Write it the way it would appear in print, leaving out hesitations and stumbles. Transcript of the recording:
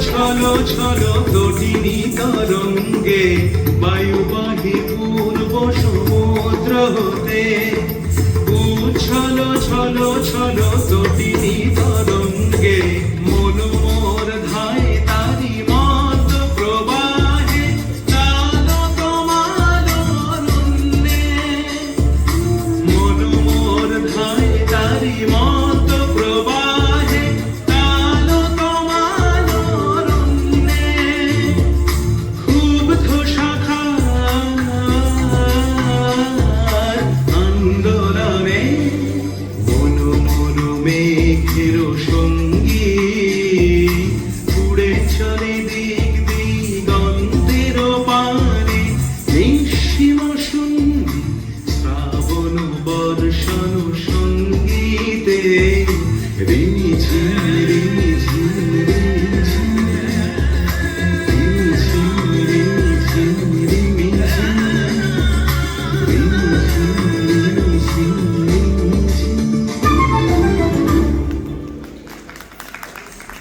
ছলো ছলো তটিনী তরঙ্গে বায়ুবাহী পূর্ব সমুদ্র হতে উচ্ছলো ছলো ছলো তটিনী তরঙ্গে মন মোর ধায় তারি মত প্রবাহে কালো তোমার অরণ্যে মন মোর ধায় তারি মত প্রবাহে কালো তোমার অরণ্যে ক্ষুব্ধ শাখার আন্দোলনে মন মোর মেঘের সঙ্গী উড়ে চলে দিক দিগন্তের পানে নিঃসীম শূন্য শ্রাবণ বর্ষণ